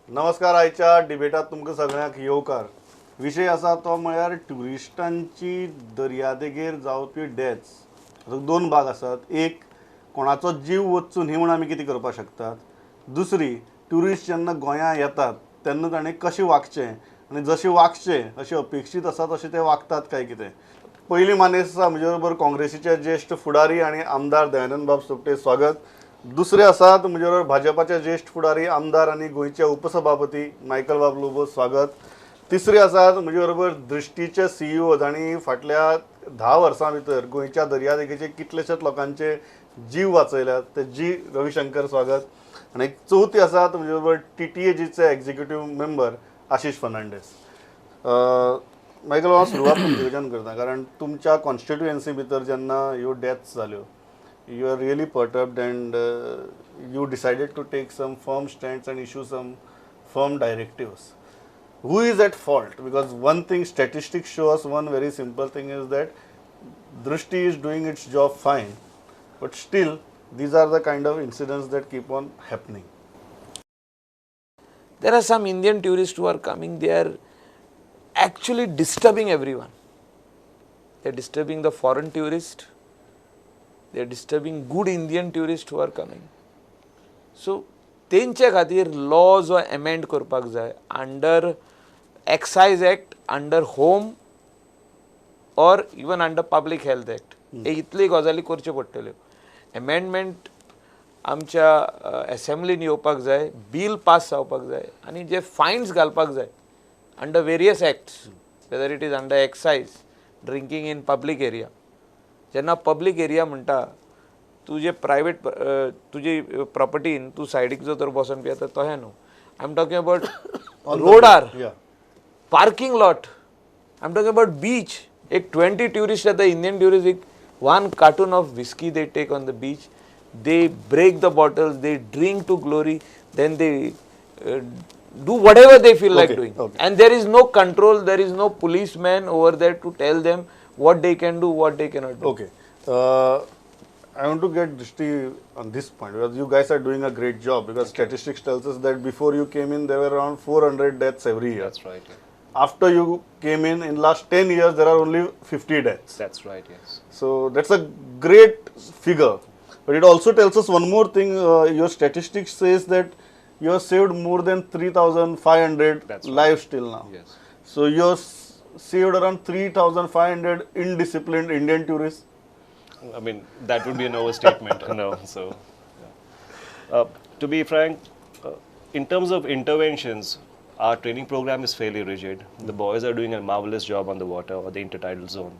नमस्कार. आयच्या डिबेटात तुमकां सगळ्यांक येवकार. विशय आसा तो म्हळ्यार ट्युरिस्टांची दर्यादेगेर जावपी डेथ्स. दोन भाग आसात. एक, कोणाचो जीव वचचो न्ही म्हूण आमी कितें करपाक शकतात. दुसरी, ट्युरिस्ट जेन्ना गोंयां येतात तेन्ना ताणें कशें वागचें आनी जशें वागचें अशें अपेक्षीत आसा तशें ते वागतात काय कितें. पयलीं मानेस आसा म्हजे बरोबर काँग्रेसीचे ज्येश्ठ फुडारी आनी आमदार दयानंद बाब सोपटे. स्वागत. दुसरे आसात म्हजे बरोबर भाजपाचे ज्येश्ठ फुडारी आमदार आनी गोंयचे उपसभापती मायकल बाब लोबो. स्वागत. तिसरे आसात म्हजे बरोबर दृश्टीचे CEO जांणी फाटल्या 10 वर्सां भितर गोंयच्या दर्यादेगेचे कितलेशेच लोकांचे जीव वाचयल्यात ते जी रविशंकर. स्वागत. आनी चवथी आसात म्हजे बरोबर TTAGचे executive member Ashish Fernandes. Michael हांव सुरवात तुमच्यान करता कारण तुमच्या कॉन्स्टिट्युएन्सी भितर जेन्ना ह्यो डेथ्स जाल्यो, you are really perturbed and you decided to take some firm stands and issue some firm directives. Who is at fault? Because one thing statistics show us, one very simple thing is that Drishti is doing its job fine, but still these are the kind of incidents that keep on happening. There are some Indian tourists who are coming, they are actually disturbing everyone. They are disturbing the foreign tourist. They are disturbing good Indian tourists who are coming. So, तेंचे खातीर laws or amend करपाक जाय under Excise Act, under Home or even under Public Health Act. हे इतली गजाली करच्यो पडटल्यो. Amendment आमच्या असेंब्लीन येवपाक जाय, बिल पास जावपाक जाय आनी जे फायन्स घालपाक जाय under various acts, whether it is under excise, drinking in public area. जेन्ना पब्लीक एरिया म्हणटा तुजे प्रायवेट तुजी प्रॉपर्टीन तूं सायडीक जो तर बसून पियेता तशें न्हू. आय एम टॉकिंग अबाउट रोडार, parking lot, I am talking about beach. एक 20 ट्युरिस्ट येता, इंडियन ट्युरिस्ट, एक 1 carton of whisky they take on the beach, they break the bottles, they drink to glory, then they do whatever they feel like doing. And there is no control, there is no policeman over there to tell them what they can do, what they cannot do. Okay. I want to get Drishti on this point because you guys are doing a great job because statistics tells us that before you came in there were around 400 deaths every year. That's right. Yeah. After you came in last 10 years there are only 50 deaths. That's right, yes. So that's a great figure. But it also tells us one more thing. Your statistics says that you have saved more than 3,500 lives till now. Yes. So you have saved around 3,500 indisciplined Indian tourists. I mean, that would be an overstatement. No. So, to be frank, in terms of interventions, our training program is fairly rigid. The boys are doing a marvelous job on the water or the intertidal zone.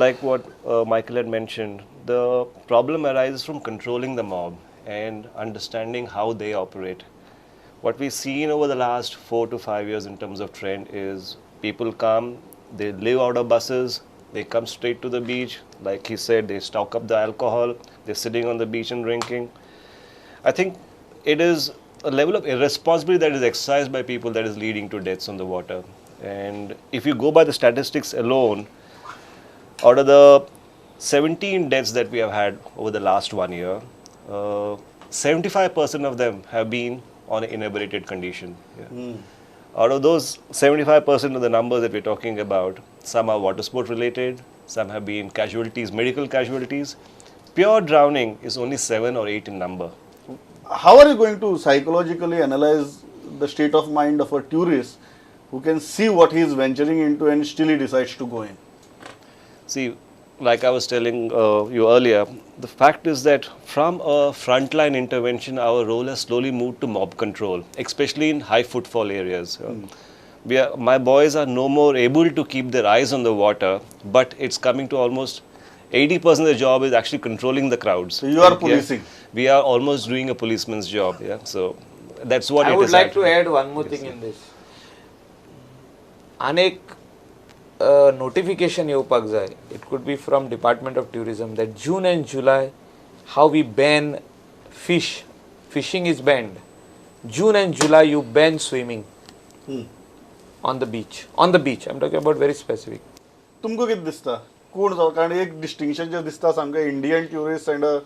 Like what Michael had mentioned, the problem arises from controlling the mob and understanding how they operate. What we've seen over the last 4 to 5 years in terms of trend is people come, they live out of buses, they come straight to the beach. Like he said, they stock up the alcohol, they're sitting on the beach and drinking. I think it is a level of irresponsibility that is exercised by people that is leading to deaths on the water. And if you go by the statistics alone, out of the 17 deaths that we have had over the last 1 year, 75% of them have been on an inebriated condition. Yeah. Out of those 75% of the numbers that we're talking about, some are water sport related, some have been casualties, medical casualties. Pure drowning is only 7 or 8 in number. How are you going to psychologically analyze the state of mind of a tourist who can see what he is venturing into and still he decides to go in? See, like I was telling you earlier, the fact is that from a frontline intervention, our role has slowly moved to mob control, especially in high footfall areas. My boys are no more able to keep their eyes on the water, but it's coming to almost 80% of the job is actually controlling the crowds. So you are policing. We are almost doing a policeman's job. Yeah. So that's what I it is. would like to add one more thing in this. Anek notification येवपाक जाय. It could be from Department of Tourism that June and July, how we ban fish. Fishing is banned. June and July you ban swimming on the beach. On the beach. I'm talking about very specific. तुमकां कितें दिसता कोण जावं कारण एक distinction जे दिसता सामकें Indian tourist and a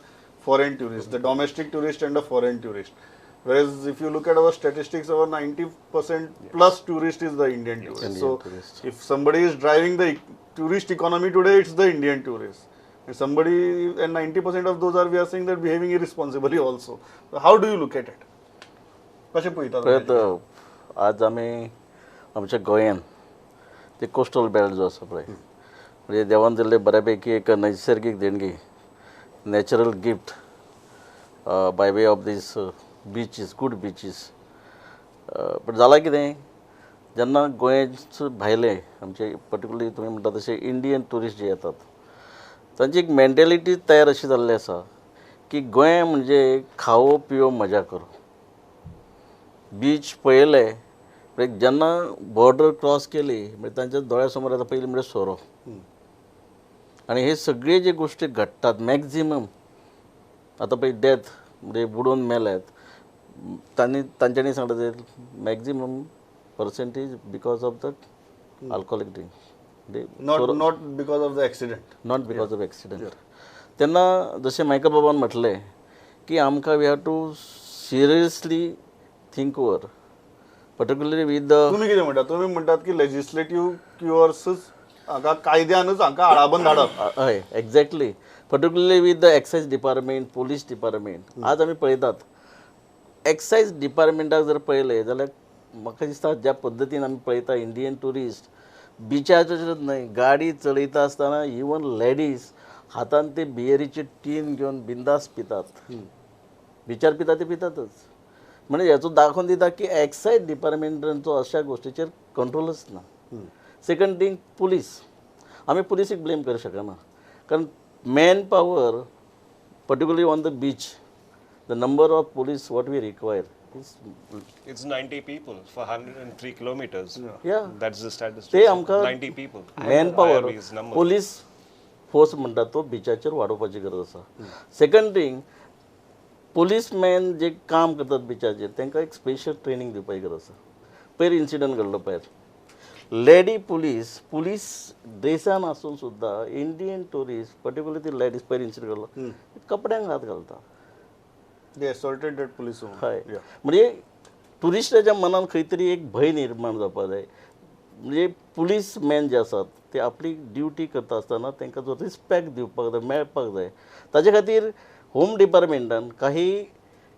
foreign tourist the domestic tourist and a foreign tourist Whereas if you look at our statistics, our 90% plus tourist is the Indian tourist. So if somebody is driving the tourist economy today, it's the Indian tourist. And somebody, and 90% of those are, we are saying that behaving irresponsibly also. So how do you look at it? कशें पळयता पळय आज आमी आमच्या गोंयान ते coastal belt जो आसा पळय म्हणजे देवान दिल्ले बऱ्यापैकी एक नैसर्गीक देणगी natural gift by way of this beaches good beaches but जालां कितें जेन्ना गोंयचे भायले आमचे पर्टिक्युलरली तुमी म्हणटा तशे इंडियन ट्युरिस्ट जे येतात तांची एक मेंटेलिटी तयार अशी जाल्ली आसा की गोंय म्हणजे खावो पिवो मजा करो बीच पळयले म्हणजे जेन्ना बॉर्डर क्रॉस केली म्हणजे तांच्या दोळ्या समोर येता पयलीं म्हणजे सोरो आनी हे सगळे जे गोश्टी घडटात मॅक्झिमम आतां पळय डेथ म्हणजे बुडोवन मेल्यात तांच्यांनी सांगता ते maximum percentage because of the alcoholic drink not because of the accident. Not because of accident तेन्ना जशें मायकल बाबान म्हटलें की आमकां we have to seriously think over particularly with the तुम्ही कितें म्हणटात तुमी म्हणटात की लेजिस्लेटिव्ह क्युअर्सच हाका कायद्यानूच हांकां आळाबंद हाडप हय exactly particularly with the excise department police department आज आमी पळयतात एक्सायज डिपार्टमेंटाक जर पळयलें जाल्यार म्हाका दिसता ज्या पद्दतीन आमी पळयता इंडियन ट्युरिस्ट बिचाचेर न्हय गाडी चलयता आसतना इवन लेडीज हातान ते बियरीचे टीन घेवन बिंदास पितात बिचार पिता ते पितातच म्हणजे हाचो दाखोवन दिता की एक्सायज डिपार्टमेंटांचो अशा गोश्टीचेर कंट्रोलच ना सेकंड थिंग पुलीस आमी पुलिसीक ब्लेम करूं शकना कारण man power particularly on the beach the number of police what we require is It's 90 people for 103 kilometers. Yeah. That's the statistics. ते आमकां 90 people. Man power IRB is number. Police force म्हणटा तो बिचाचेर वाडोवपाची गरज आसा सेकंड थिंग पुलीसमॅन जे काम करतात बिचाचेर तांकां एक स्पेशल ट्रेनिंग दिवपाची गरज आसा पयर इन्सिडंट घडलो पयर लेडी पुलीस ड्रेसान आसून सुद्दां इंडियन ट्युरिस्ट पर्टिक्युलरली ती लेडीज पयर इन्सिडंट घडलो कपड्यांक हात घालता they assaulted that police woman. हय Yeah. म्हणजे ट्युरिस्टाच्या मनान खंय तरी एक भंय निर्माण जावपाक जाय म्हणजे पुलीस मॅन जे आसात ते आपली ड्युटी करता आसतना तांकां जो रिस्पेक्ट दिवपाक जाय मेळपाक जाय ताचे खातीर होम डिपार्टमेंटान काही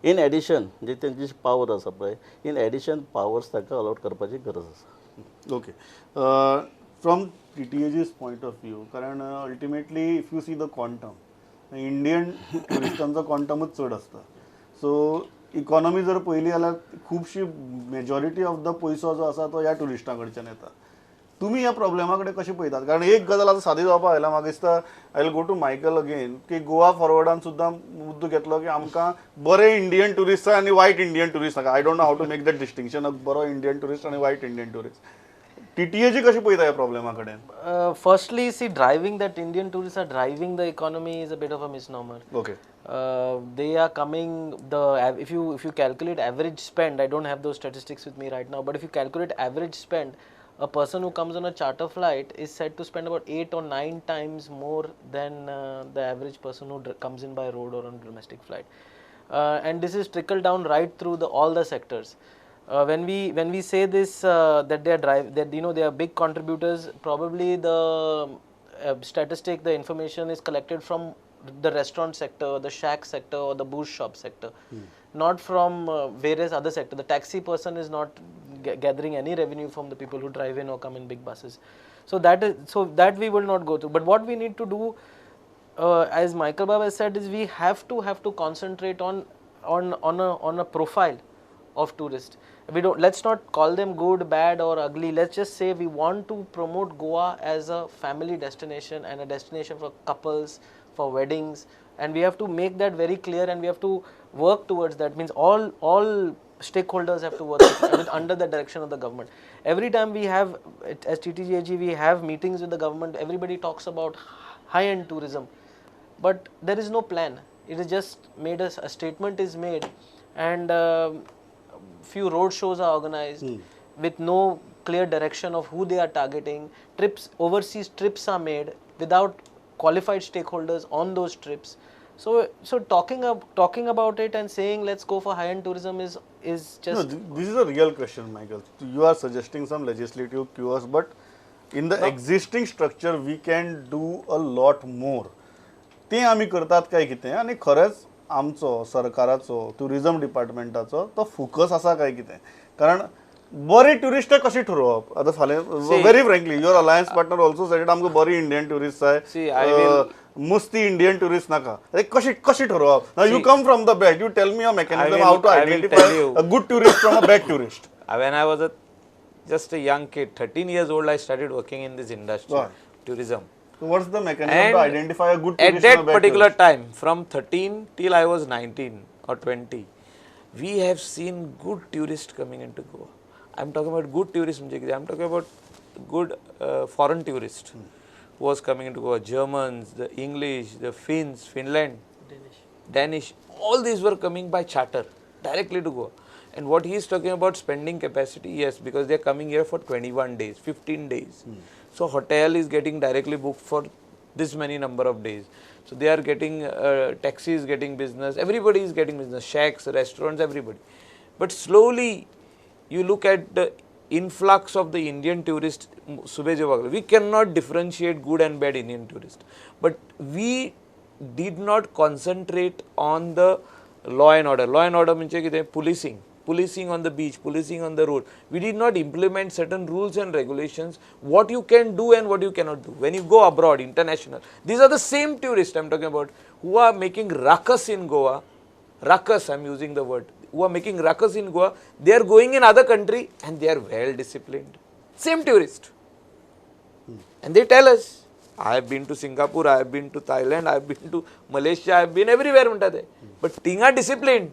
इन एडिशन म्हणजे तेंची पावर आसा पळय इन एडिशन पावर्स तांकां अलॉट करपाची गरज आसा Okay. From TTAG's point of view, कारण ultimately if you see the quantum, Indian टुरिस्टांचो क्वांटमूच चड आसता सो इकॉनॉमी जर पळयली जाल्यार खुबशी मेजॉरिटी ऑफ द पयसो जो आसा तो ह्या टुरिस्टां कडच्यान येता तुमी ह्या प्रॉब्लेमा कडेन कशें पळयतात कारण एक गजाल आतां सादी जावपाक आयला म्हाका दिसता I will go to Michael again की गोवा फॉरवर्डान सुद्दां मुद्दो घेतलो की आमकां बरे इंडियन टुरिस्ट आनी वायट Indian tourist I don't know how to make that distinction of बरो इंडियन टुरिस्ट आनी वायट इंडियन टुरिस्ट TTAG कशी पळयता ह्या प्रॉब्लेमा कडेन Firstly, see, driving that Indian tourists are driving the economy is a bit of a misnomer. Okay They are coming. If you calculate average spend, I don't have those statistics with me right now. But if you calculate average spend, a person who comes on a charter flight is said to spend about 8 or 9 times more than the average person who comes in by road or on a domestic flight. And this is trickled down right through all the sectors. When we say this that they are big contributors, probably the statistic, the information is collected from the restaurant sector, the shack sector, or the booze shop sector, not from various other sectors. The taxi person is not gathering any revenue from the people who drive in or come in big buses. So that we will not go through. But what we need to do, as Michael Baba said, is we have to concentrate on a profile of tourists. Let's not call them good, bad or ugly. Let's just say we want to promote Goa as a family destination and a destination for couples, for weddings, and we have to make that very clear and we have to work towards that. Means all stakeholders have to work under the direction of the government. Every time we have, as TTAG, we have meetings with the government, everybody talks about high-end tourism, but there is no plan. It is just made a statement is made and few road shows are organized with no clear direction of who they are targeting. Overseas trips are made without qualified stakeholders on those trips. So talking about it and saying let's go for high-end tourism is No, just this is a real question, Michael. You are suggesting some legislative cures, but in the existing structure, we can do a lot more. ते आम्ही करतात काय कितें आनी खरेंच आमचो सरकाराचो tourism डिपार्टमेंटाचो तो फोकस आसा काय कितें कारण बरी ट्युरिस्ट कशी ठरोवप आतां फाल्यां very frankly your alliance partner also said आमकां बरी इंडियन ट्युरिस्ट See, जाय मुस्ती इंडियन ट्युरिस्ट नाका कशी कशी ठरोवप नाव you come from the back you tell me a mechanism how to I will identify tell you. A good tourist from a bad tourist When I was just a young kid, 13 years old, I started working in this industry, Right. tourism. So what's the mechanism And to identify a good at tourist that from a bad particular tourist? time, from 13 till I was 19 or 20, we have seen good tourists coming into Goa. I'm talking about good tourists. I'm talking about good foreign tourists who was coming into Goa. Germans, the English, the Finns, Finland, Danish, all these were coming by charter directly to Goa. And what he is talking about spending capacity, yes, because they are coming here for 21 days, 15 days. So hotel is getting directly booked for this many number of days. So they are getting taxis, getting business, everybody is getting business, shacks, restaurants, everybody. But slowly you look at the influx of the Indian tourist, we cannot differentiate good and bad Indian tourist. But we did not concentrate on the law and order. Law and order means policing. Policing on the beach, policing on the road. We did not implement certain rules and regulations, what you can do and what you cannot do. When you go abroad, international, these are the same tourists I am talking about who are making ruckus in Goa. Ruckus, I am using the word. Who are making ruckus in Goa, they are going in other country and they are well disciplined. Same tourist. And they tell us, I have been to Singapore, I have been to Thailand, I have been to Malaysia, I have been everywhere. But things are disciplined.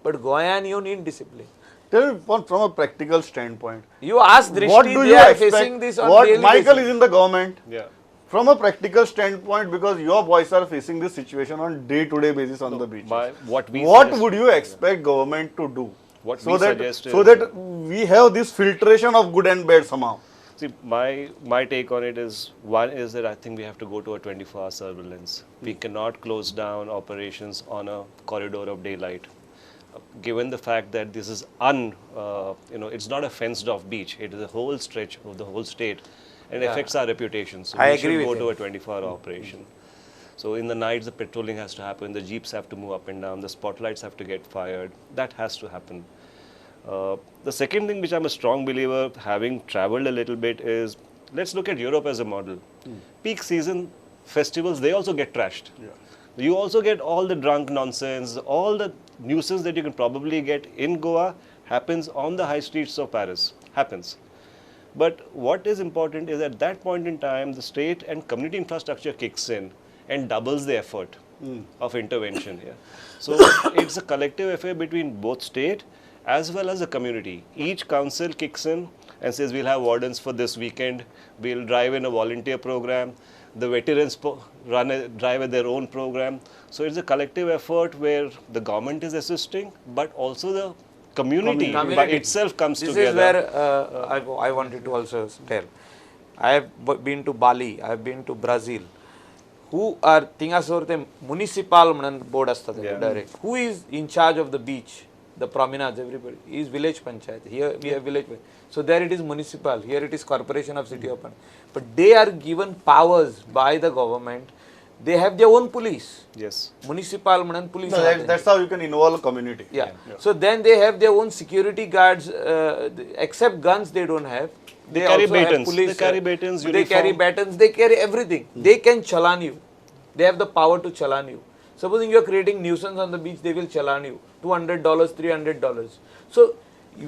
But Goyan, you need discipline. Tell me from a practical standpoint. You ask Drishti, What do they you are expect? facing this on What daily Michael basis. is in the government. Yeah. From a practical standpoint, because your boys are facing this situation on day-to-day basis on the beach. What would you expect government to do? What so we that suggest so is- that we have this filtration of good and bad somehow. See, my take on it is, one is that I think we have to go to a 24-hour surveillance. We cannot close down operations on a corridor of daylight. Given the fact that this is it's not a fenced-off beach. It is a whole stretch of the whole state, and it affects our reputation. So I we agree should go with to a 24-hour operation. So in the nights, the patrolling has to happen. The jeeps have to move up and down. The spotlights have to get fired. That has to happen. The second thing which I'm a strong believer, having traveled a little bit, is let's look at Europe as a model. Peak season festivals, they also get trashed. You also get all the drunk nonsense, all the nuisance that you can probably get in Goa happens on the high streets of Paris. Happens. But what is important is at that point in time, the state and community infrastructure kicks in and doubles the effort of intervention here. So it's a collective effort between both state as well as the community. Each council kicks in and says, we'll have wardens for this weekend, we'll drive in a volunteer program, the veterans drive their own program. So it's a collective effort where the government is assisting, but also the community by Community. itself comes this together. This is where I wanted to also tell. I have been to Bali, I have been to Brazil. Who are the municipal board direct. Who is in charge of the beach, the promenades, everybody? Is village panchayat. Here we have village panchayat. So there it is municipal, here it is corporation of city of Pune. But they are given powers by the government. They have their own police. Yes. Municipal police. No, that's how you can involve a community. Yeah. So then they have their own security guards. Except guns, they don't have. They carry also have batons. police, They carry batons, They carry uniform. batons. They carry everything. They can challan you. They have the power to challan you. Supposing you are creating nuisance on the beach, they will challan you. $200, $300. So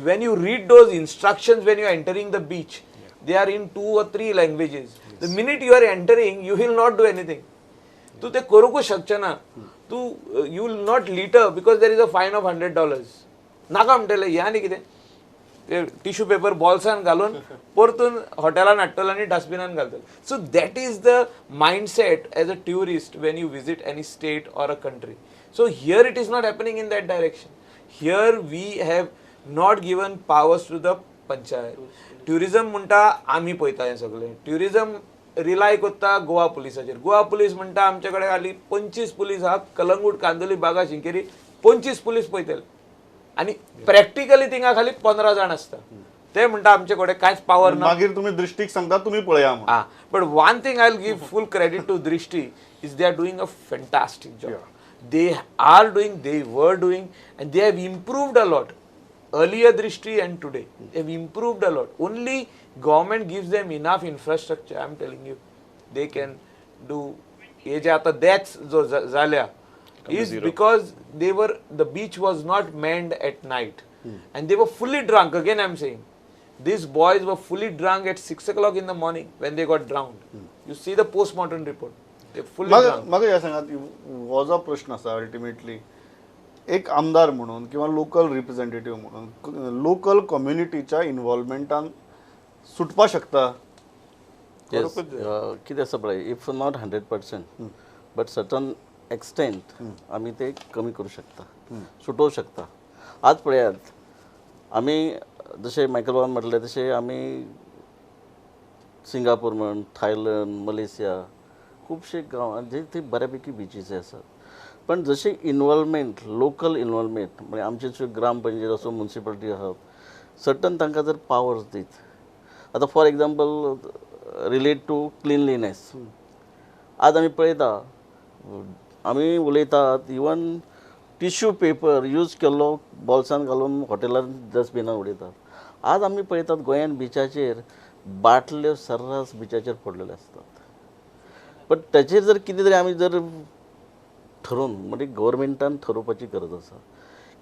when you read those instructions when you are entering the beach, they are in 2 or 3 languages. The minute you are entering, you will not do anything. तू ते करूंक शकचे ना तू you will not litter because there is a fine of $100 नाका म्हणटले ह्या न्ही कितें ते टिश्यू पेपर बॉल्सान घालून परतून हॉटेलान हाडटलो आनी डस्टबिनान घालतलो so that is the mindset as a tourist when you visit any state or a country so here it is not happening in that direction here we have not given powers to the panchayat tourism म्हणटा आमी पळयता हें सगळें tourism rely करता Goa पुलिसाचेर. Goa police म्हणटा आमचे कडेन हाली 25 पुलीस आहा, कलंगूट, कांदोली, बागा, शिंकेरी 25 पुलीस पळयतले आनी प्रॅक्टिकली थिंगा खाली 15 जाण आसता. ते म्हणटा आमचे कडेन कांयच पावर ना. मागीर तुम्ही दृश्टीक सांगता तुम्ही पळया म्हणून. Ah, but one thing I'll give full credit to Drishti is they are doing a fantastic job. They are doing, they were doing, and they have improved a lot. Earlier Drishti and today, they've improved a lot. Only government gives them enough infrastructure. I'm telling you, they can do. हे जे आता deaths जो झाल्या is because the beach was not manned at night, and they were fully drunk. Again, I'm saying. These boys were fully drunk at 6 o'clock in the morning when they got drowned. You see the post-mortem report. They're fully drunk. म्हाका ह्या सांगात हो जो प्रश्न आसा ultimately एक आमदार म्हणून किंवा लोकल रिप्रेझेंटेटिव्ह म्हणून लोकल कम्युनिटीच्या इन्व्हॉल्वमेंटान सुटपा शकता. कितें आसा पळय, if not 100% but certain extent आमी ते कमी करूं शकता, सुटोवं शकता. आज पळयात आमी जशें मायकल बाबान म्हटलें तशें आमी सिंगापूर म्हण, थायलंड, मलेशिया खुबशे गांवां जे थंय बऱ्यापैकी बिचीस आसात. पण जशें इन्वॉल्वमेंट, लोकल इन्वॉल्वमेंट म्हणजे आमचे ज्यो ग्रामपंचायत असो, म्युनिसिपालिटी आहात, सर्टन तांकां जर पावर्स दीत. आतां for example relate to cleanliness. आज आमी पळयता, आमी उलयतात इवन टिश्यू पेपर यूज केल्लो बॉल्सान घालून हॉटेलान डस्टबिनान उडयतात. आज आमी पळयतात गोंयान बिचाचेर बाटल्यो सर्रास बिचाचेर पडलेल्यो असतात. पण ताचेर जर कितें तरी आमी जर ठरोवन म्हणजे गव्हर्मेंटान ठरोवपाची गरज आसा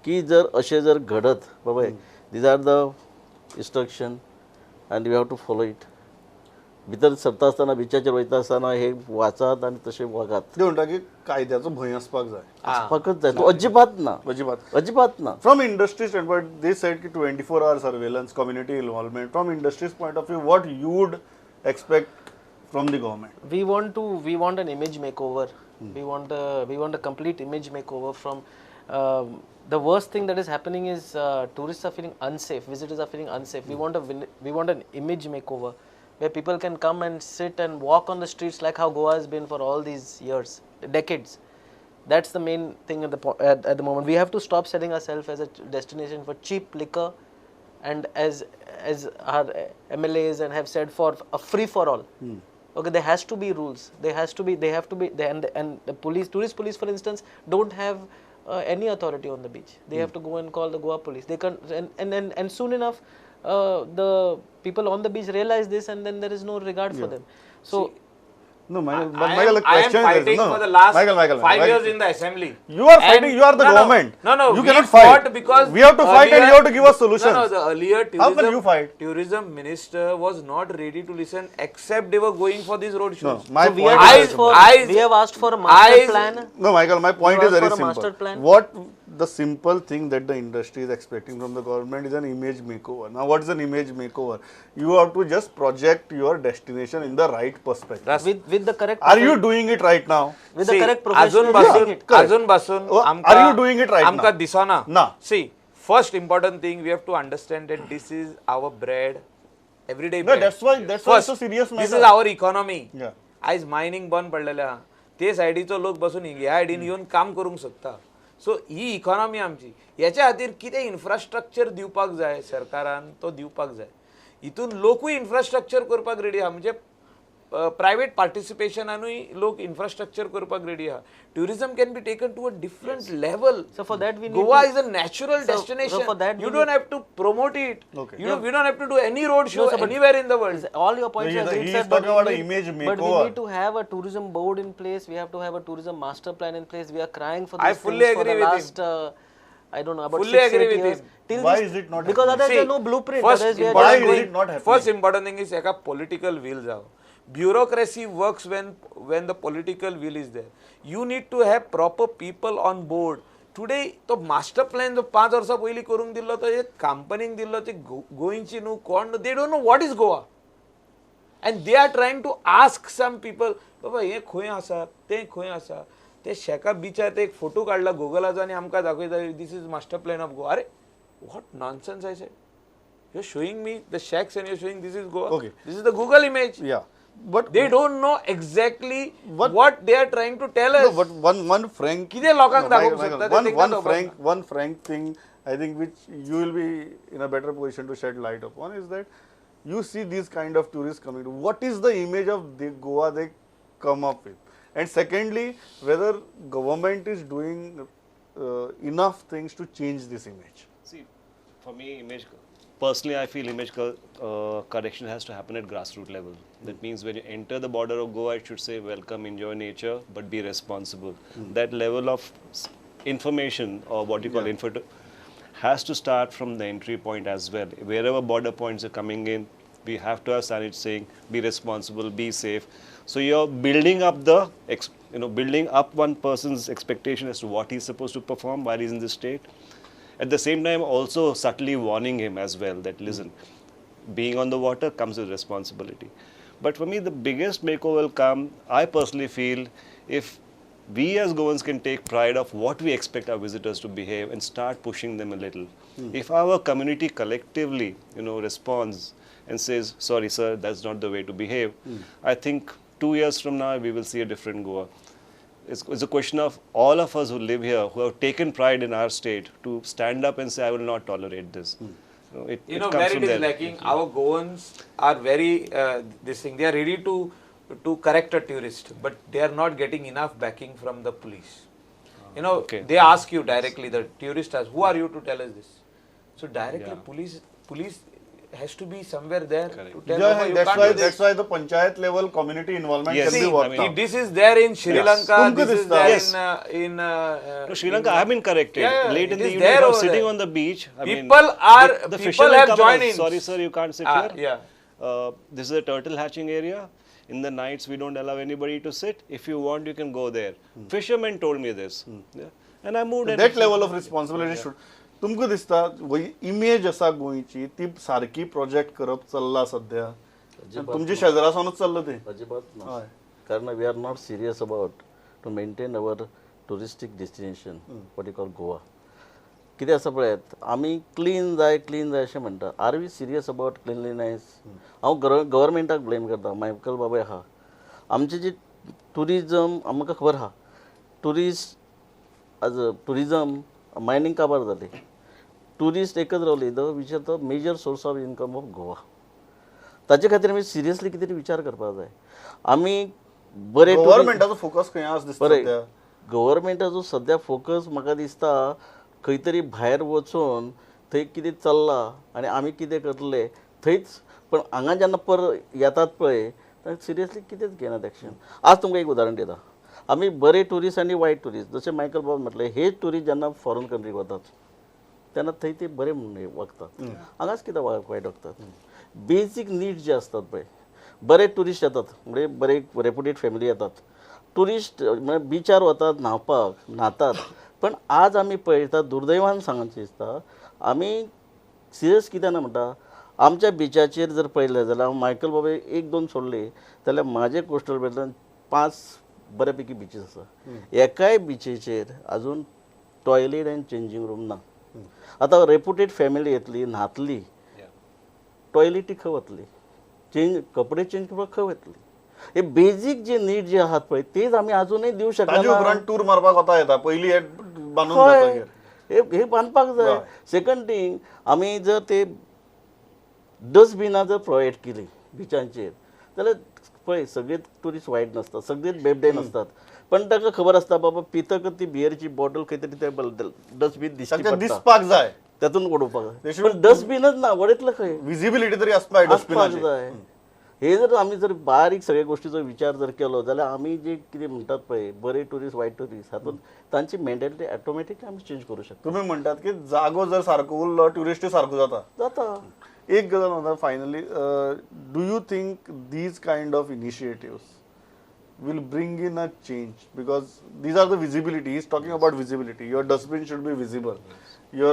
की जर अशें जर घडत बाबा these are the instruction and you have to follow it. भितर सरता आसतना बिचाचेर वयता आसतना हे वाचात आनी तशें वागात. ते म्हणटा की कायद्याचो भंय आसपाक जाय. फकत जाय तो अजिबात ना, अजिबात अजिबात ना. From industry standpoint they said की 24 hour surveillance, community involvement. From industries point of view what you would expect from the government? We want an image makeover. We want a complete image makeover from the worst thing that is happening is tourists are feeling unsafe, visitors are feeling unsafe. We want an image makeover where people can come and sit and walk on the streets like how Goa has been for all these years, decades. That's the main thing at the moment. We have to stop selling ourselves as a destination for cheap liquor, and as our MLAs and have said, for a free for all. Okay, there has to be rules. They have to be, and the police, tourist police, for instance, don't have any authority on the beach. They have to go and call the Goa police. They can't, and soon enough, the people on the beach realize this, and then there is no regard for them. So. No, Michael, but I Michael, the am, I am question fighting is no. for the last Michael, 5 years in the assembly. You are fighting. You are the government. No, You we cannot fought fight. because We have to fight, and you have to give us solutions. No, the earlier How can you fight? tourism minister was not ready to listen, except they were going for these road No, shows. my So we point have is asked for, I- we have asked for a master plan. no, Michael. My point You is asked very for a master simple. plan? What the simple thing that the industry is expecting from the government is an image makeover. Now, what is an image makeover? You have to just project your destination in the right perspective. With the correct. Are you doing it right now? with the See, correct professional correct. doing it. अजून पासून Oh, are you doing it right now? आमका दिसना. ना. See, first important thing we have to understand that this is our bread, everyday No, bread. that's why it's a serious This matter. is our economy. Yeah. आयज mining बंद पडलेले आहा. ते सायडीचो लोक बसून ह्या सायडीन येवन काम करूंक शकता. सो ही इकॉनॉमी आमची. याच्या खातीर कितें इन्फ्रास्ट्रक्चर दिवपाक जाय सरकारान तो दिवपाक जाय. हितून लोकूय इन्फ्रास्ट्रक्चर करपाक रेडी आहा. म्हणजे प्रायवेट पार्टिसिपेशनानूय लोक इन्फ्रास्ट्रक्चर करपाक रेडी आहा. Tourism can be taken to a different level. So for that we need Goa to- is a natural destination. so for that you we don't have to promote it. Okay. We don't have to do any road show anywhere in the world. All your points No, are great, he sir, is but talking we about an need- image But we makeover. need to have a tourism board in place. We have to have a tourism master plan in place. We are crying for I these fully things for agree the with last, I don't know, about Fully 6-8 agree with years. him. Till Why this- is it not Because happening? otherwise there is no blueprint. First Otherwise we are why just is going- it not happening? First important thing is एका political will जाओ. Bureaucracy works when the political will is there. You need to have proper people on board. Today तो master plan जो 5 वर्सां पयलीं करूंक दिल्लो तो एक कंपनीक दिल्लो ते गोंयची न्हू कोण they don't know what is Goa. And they are trying to ask some people, बाबा हे खंय आसा तें खंय आसा. ते शेका बिचार ते एक फोटो काडला गुगलाचो आनी आमकां दाखयता this is master plan of Goa. अरे what nonsense I said. You're showing me the shacks and you're showing this is Goa. Okay. This is the Google image. Yeah. But They don't know exactly What- what they are trying to tell us. no, but one frank कितें लोकांक दाखोवंक Michael, सोदता तें तांकां दाखोवंक one frank thing I think which you will be in a better position to shed light upon is that you see these kind of tourists coming to. What is the image of the Goa they come up with? And secondly, whether government is doing enough things to change this image. See, for me, personally, I feel image correction has to happen at grassroots level. That means when you enter the border of Goa, it should say, welcome, enjoy nature, but be responsible. That level of information, or what you call info, has to start from the entry point as well. Wherever border points are coming in, we have to have signage saying, be responsible, be safe. So you're building up building up one person's expectation as to what he's supposed to perform while he's in this state. At the same time, also subtly warning him as well that, listen, being on the water comes with responsibility. But for me, the biggest makeover will come, I personally feel, if we as Goans can take pride of what we expect our visitors to behave and start pushing them a little. If our community collectively, responds and says, sorry sir, that's not the way to behave, I think 2 years from now, we will see a different Goa. It's a question of all of us who live here, who have taken pride in our state, to stand up and say, I will not tolerate this. It comes where from it is there. lacking, our Goans are very, they are ready to correct a tourist, but they are not getting enough backing from the police. Okay. They ask you directly, the tourist asks, who are you to tell us this? So directly police has to be somewhere there to tell Yeah, you that's can't why do this. that's why the panchayat level community involvement Yes. can be See, worked I mean, out. This is there in Sri Lanka, Tumku this is this there Yes. in No, Sri Lanka, I have been corrected. Yeah, Late in it the is evening, there I was over sitting there. on the beach. People fishermen have come joined out, in. sorry sir, you can't sit Ah, here. yeah. This is a turtle hatching area. In the nights, we don't allow anybody to sit. If you want, you can go there. Fishermen told me this. Yeah. And I moved. That level of responsibility should. तुमकां दिसता image आसा गोंयची ती सारकी project करप चल्ला सध्या तुमच्या शेजारासावनूच चल्ला ते अजिबात ना हय. कारण we are not serious about to maintain our touristic destination what you call Goa कितें आसा पळयात आमी क्लीन जाय अशें म्हणटा are we serious about cleanliness हांव गव्हर्मेंटाक ब्लेम करता मायकल बाबा आहा आमचें जी टुरिजम आमकां खबर आहा टुरिजम मायनींग काबार जाली टुरिस्ट एकच रावली which are the major source of income of Goa ताचे खातीर आमी सिरियसली कितें तरी विचार करपाक जाय आमी बरे गव्हर्मेंटाचो फोकस खंय आसा दिसता बरें सध्या गव्हर्मेंटाचो सद्या फोकस म्हाका दिसता खंय तरी भायर वचून थंय कितें चल्लां आनी आमी कितें करतले थंयच पण हांगा जेन्ना येतात पळय तांकां सिरियसली कितेंच घेनात एक्शन आज तुमकां एक उदाहरण दिता आमी बरे ट्युरिस्ट आनी वायट ट्युरिस्ट जशें मायकल बाब म्हटलें हे ट्युरिस्ट जेन्ना फॉरेन कंट्रीक वतात तेन्ना थंय ते बरे म्हणून वागतात हांगाच कित्याक वायट वागतात बेजीक नीड्स जे आसतात पळय बरे ट्युरिस्ट येतात म्हणजे बरे रेप्युटेड फॅमिली येतात ट्युरिस्ट म्हणजे बिचार वतात न्हांवपाक न्हातात पण आज आमी पळयतात दुर्दैवान सांगचे दिसता आमी सिरियस कित्याक ना म्हणटा आमच्या बिचाचेर जर पळयलें जाल्यार हांव मायकल बाबे 1-2 सोडले जाल्यार म्हाजे कोस्टल बेल्टान 5 बऱ्यापैकी बिचीस आसा एकाय बिचेचेर अजून टॉयलेट एंड चेंजींग रूम ना आतां रेप्युटेड फॅमिली येतली न्हातली टॉयलेटी खंय वतली कपडे चेंज करपाक खंय वतली हे बेजीक जे नीड जे आहात पळय तेच आमी अजूनय दिवंक ताजे शकना उपरांत टूर मारपाक वता येता पयलीं हे बांदून हय जाता हे बांदपाक जाय सेकंड थींग आमी जर ते डस्टबिनां जर प्रोवायड केली बिचांचेर जाल्यार पळय सगळे ट्युरिस्ट वायट नासतात सगळे बेबडे नासतात पण ताका खबर आसता बाबा पितकच ती बियरची बॉटल खंय तरी ते डस्टबीन दिसची तांकां पडटा दिसपाक जाय तातूंत उडोवपाक They जाय should- पण डस्टबिनच ना वडयतलं खंय विजिबिलिटी तरी आसपाक आसपाक डस्टबिनाची जाय हे जर आमी जर बारीक सगळे गोष्टीचो विचार जर केलो जाल्यार आमी जे कितें म्हणटात पळय बरे ट्युरिस्ट वायट ट्युरिस्ट हातूंत तांची मेंटॅलिटी ऑटोमॅटिकली आमी चेंज करूं शकता तुम्ही म्हणटात की जागो जर सारको उरलो ट्युरिस्ट सारको जाता जाता एक गजाल म्हणटा finally do you think these kind of initiatives will bring in a change because these are the visibility. He's talking about visibility. Your dustbin should be visible. Your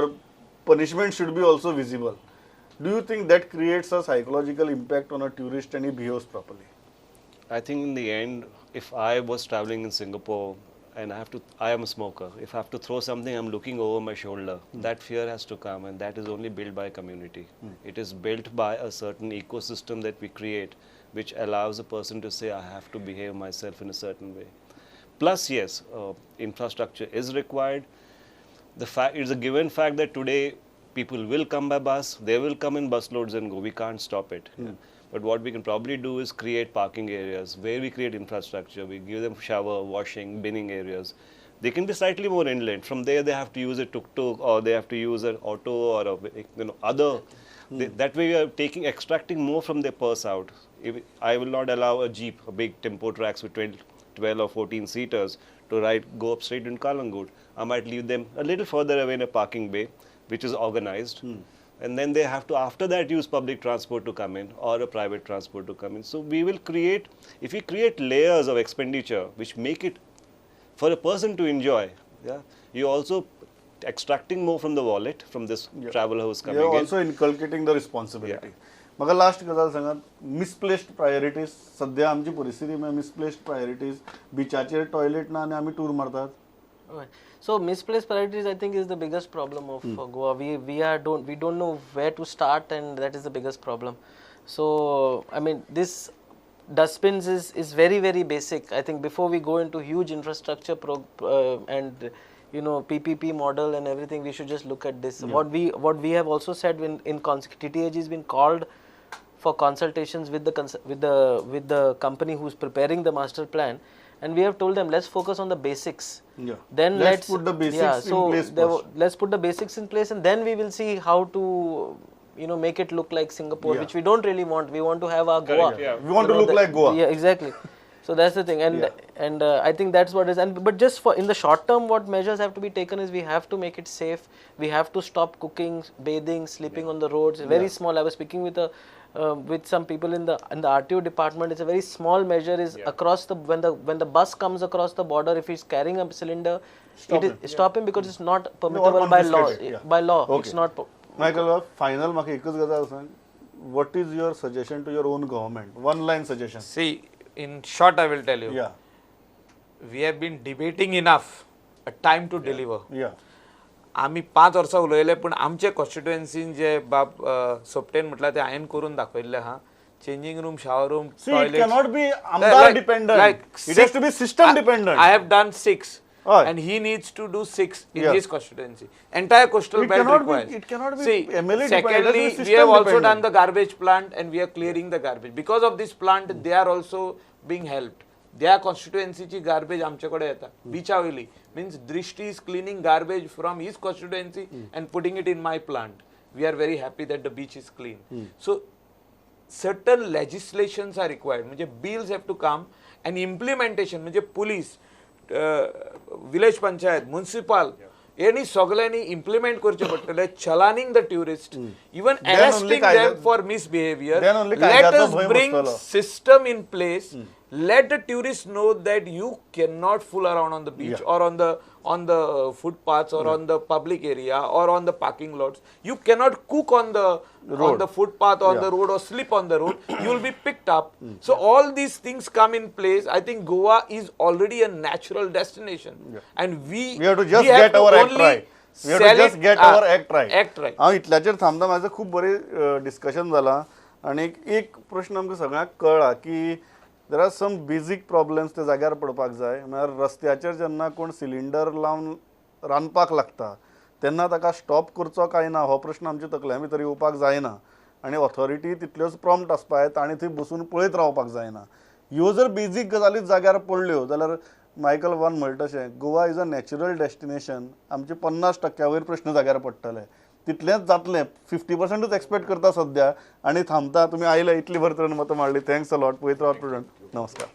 punishment should be also visible. Do you think that creates a psychological impact on a tourist and he behaves properly? I think in the end, if I was traveling in Singapore and I am a smoker. If I have to throw something, I'm looking over my shoulder. That fear has to come, and that is only built by community. It is built by a certain ecosystem that we create, which allows a person to say, I have to behave myself in a certain way. Plus, yes, infrastructure is required. It's a given fact that today people will come by bus, they will come in bus loads and go. We can't stop it. Yeah. But what we can probably do is create parking areas where we create infrastructure. We give them shower, washing, binning areas. They can be slightly more inland. From there, they have to use a tuk-tuk, or they have to use an auto, or other. That way, we are extracting more from their purse out. I will not allow a jeep, a big tempo tracks with 12 or 14 seaters to go up straight in Kalangut. I might leave them a little further away in a parking bay, which is organized. And then they have to, after that, use public transport to come in, or a private transport to come in. So we will create, if we create layers of expenditure which make it for a person to enjoy, yeah, you also extracting more from the wallet, from this traveler who's coming You're in. also inculcating the responsibility. म्हाका last गजाल सांगात, misplaced priorities. सध्या आमची परिस्थिती misplaced priorities, बिचाचेर toilet ना आनी आमी tour मारतात. Right. So misplaced priorities, I think, is the biggest problem of Goa. We don't know where to start, and that is the biggest problem. So I mean, this dustbins is very, very basic. I think before we go into huge infrastructure and PPP model and everything, we should just look at this. What we have also said in TTAG has been called for consultations with the company who's preparing the master plan. And we have told them, let's focus on the basics. Yeah. Then let's put the basics in place first. Let's put the basics in place, and then we will see how to, make it look like Singapore, which we don't really want. We want to have our Goa. Yeah. We want to look like Goa. Yeah, exactly. So that's the thing, and I think that's what is. But just for in the short term, what measures have to be taken is we have to make it safe. We have to stop cooking, bathing, sleeping on the roads. Very small. I was speaking with some people in the RTO department. It's a very small measure. Is across the when the bus comes across the border, if he's carrying a cylinder, stop him because it's not permissible by law. By law, it's not. Michael, final म्हाका एकच गजाल सांग. What is your suggestion to your own government? One line suggestion. See, in short, I will tell you. Yeah. We have been debating enough. A time to deliver. Yeah. आम्ही 5 वर्सां उलयले, पण आमचे कॉन्स्टिट्युएन्सीन जे बाब सोपटेन म्हटलं ते हांवें करून दाखयल्ले हा. Changing room, shower room, See, toilets. it cannot be Amdar dependent. It has to be system dependent. I have done 6. Right. And he needs to do 6 in his constituency. Entire coastal It belt cannot be- requires. it cannot be See, MLA dependent, it has to secondly, be we have system also done dependent. the garbage plant, and we are clearing the garbage. Because of this plant, they are also being helped. Their constituency ची garbage आमच्याकडे येता. Bichawili means Drishti is cleaning garbage from his constituency and putting it in my plant. We are very happy that the beach is clean. So certain legislations are required. म्हणजे bills have to come, and implementation म्हणजे police, village panchayat, municipal, यांनी सगळ्यांनी implement करचे पडटले. Chalaning the tourist, even Then only arresting them कायदा- for misbehavior. then only Let कायद्याचो us भय bring बसतलो. system in place. Let the tourists know that you cannot fool around on the beach or on the footpaths or on the public area or on the parking lots. You cannot cook on the footpath, on the road, or sleep on the road. You will be picked up. So all these things come in place. I think Goa is already a natural destination, and we We have to just have get to our act only right. We have to sell just it, get our act right. Act right. हांव इतल्याचेर थांबता. माझं खूप बरें discussion जाला. आनी एक प्रश्न आमकां सगळ्यांक कळ्ळा की there are some basic problems ते जाग्यार पडपाक जाय. म्हळ्यार रस्त्याचेर जेन्ना कोण सिलिंडर लावन रांदपाक लागता तेन्ना ताका स्टॉप करचो काय ना हो प्रश्न आमच्या तकल्या भितर येवपाक जायना. आनी ऑथॉरिटी तितल्योच प्रॉम्प्ट आसपाक जाय. तांणी थंय बसून पळयत रावपाक जायना. ह्यो जर बेजीक गजाली जाग्यार पडल्यो जाल्यार मायकल वन म्हणटा तशें Goa is a natural destination. आमचे 50% वयर प्रश्न जाग्यार पडटले. तितलेंच जातलें. 50%च एक्सपेक्ट करता सध्या आनी थांबता. तुमी आयले इतली बरें तरेन मतां मांडली. Thanks a lot. पळयत रावत प्रुडंट. नमस्कार.